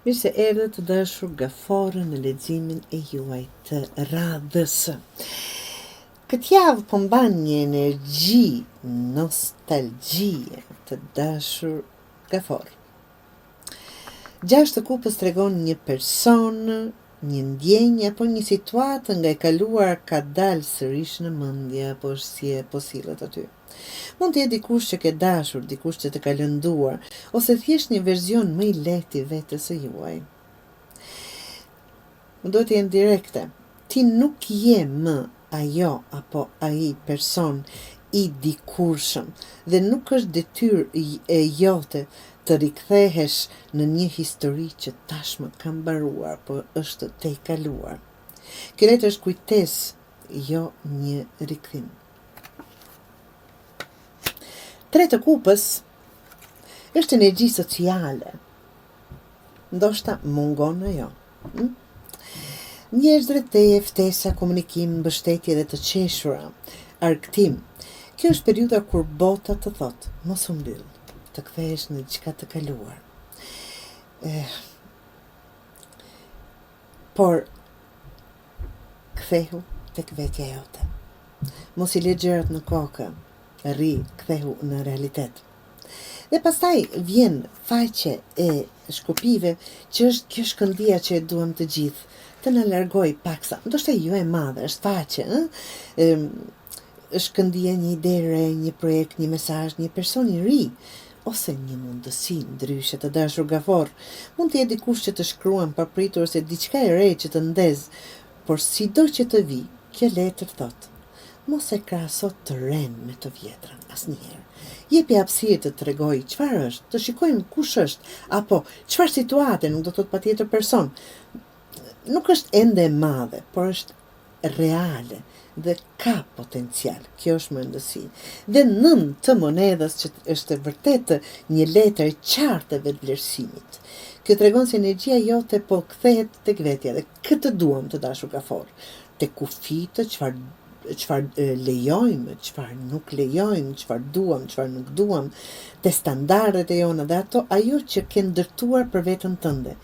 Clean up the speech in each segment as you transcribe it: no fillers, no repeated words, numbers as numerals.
Mirë se erdhët të dashur Gafore në leximin e juaj të radhës. Këtë javë po mban një energji, nostalgjie të dashur Gafore. Gjashtë të kupës tregon një person, një ndjenjë apo një situatë nga e kaluar ka dalë sërish në mendje apo si e po sillet aty. Mund të jetë dikush që ke dashur, dikush që të ka lënduar, ose thjesht një verzion më i lehtë i vetes së juaj. Do të jenë direkte. Ti nuk je më ajo apo ai person i dikurshëm dhe nuk është detyrë e jote të rikthehesh në një histori që tashmë ka mbaruar, por është te kaluar. Kjo letër është kujtesë, jo një rikthim. Tre të kupës është energji sociale. Ndoshta mungon ajo. Njerëz drejt teje, ftesa, komunikim, mbështetje dhe të qeshura, argëtim. Kjo është periudha kur bota të thot, mos u mbyll, të kthehesh në diçka të kaluar. Por kthehu tek vetja jote. Mos i le gjërat në kokë. Rri, kthehu në realitet. Dhe pastaj vjen faqe e shkupive që është kjo shkëndija që e duam të gjithë, të na largoj paksa. Ndoshta jo e madhe, është faqe, shkëndija një ide re, një projekt, një mesazh, një person i ri, ose një mundësi ndryshe të dashur Gafore. Mund të jetë dikush që të shkruan papritur ose diçka e re që të ndez, por sido që të vi, kjo letër thotë, mos e krahaso të ren me të vjetrën, asnjëherë. Jepi hapësirë të tregoj çfarë është, të shikojmë kush është, apo çfarë situate, nuk do të thotë patjetër person. Nuk është ende e madhe, por është reale dhe ka potencial. Kjo është mendësi. Dhe nën të monedhës që është vërtet një letër qartë e vetëvlerësimit. Kjo tregon se energjia jote po kthehet tek vetja dhe këtë duam të dashur Gafore. Tek kufitë, çfarë lejojmë, çfarë nuk lejojmë, çfarë duam, çfarë nuk duam, te standardet e jona dhe ajo që ke ndërtuar për veten tënde.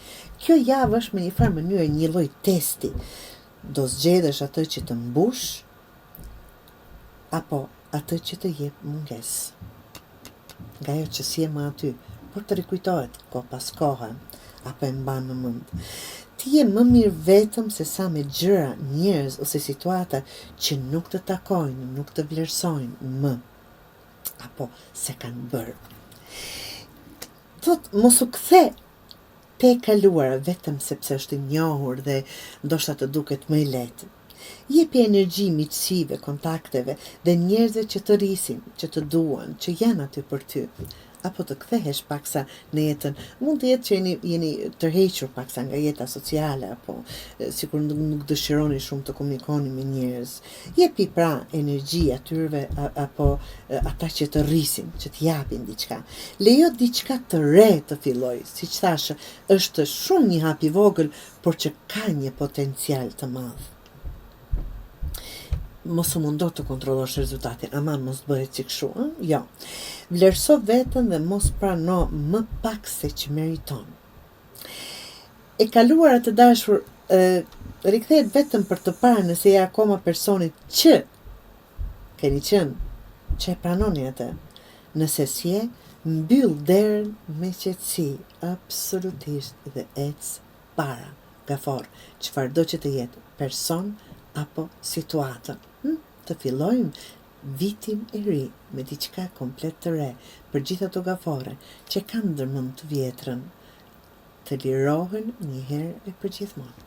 Kjo javë është me një farë mënyrë një lloj testi. Do zgjedhësh atë që të mbush apo atë që të jep mungesë. Nga ajo që si e më aty, por të rikujtohet ko pas kohe, apo e mban në mend. Ti je më mirë vetëm se sa me gjëra, njerëz ose situata që nuk të takojnë, nuk të vlerësojnë më, apo se kanë bërë. Thot, mos u kthe te kaluara vetëm sepse është i njohur dhe ndoshta të duket më i lehtë. Jepi energji miqësive, kontakteve dhe njerëzve që të rrisin, që të duan, që janë aty për ty. Apo të kthehesh paksa në jetën. Mund të jetë që jeni tërhequr paksa nga jeta sociale, apo sikur nuk dëshironi shumë të komunikoni me njerëz. Jepi pra energji atyre apo ata që të rrisin, që të japin diçka. Lejo diçka të re të filloj, siç thash, është shumë një hap i vogël, por që ka një potencial të madh. Mos u mundo të kontrollosh rezultatin, aman mos bëhet si kështu, jo. Vlerëso veten dhe mos prano më pak se që meriton. E kaluara të dashur rikthehet vetëm për të parë nëse je akoma personit që keni qenë, që e pranoni atë. Nëse s'je, mbyll derën me qetësi, absolutisht dhe ec para. Gafore, çfarëdo që të jetë, person apo situatë. Të fillojmë vitin e ri me diçka komplet të re për gjithë ato Gafore që kanë ndërmend të vjetrën të lirohen një herë e përgjithmonë.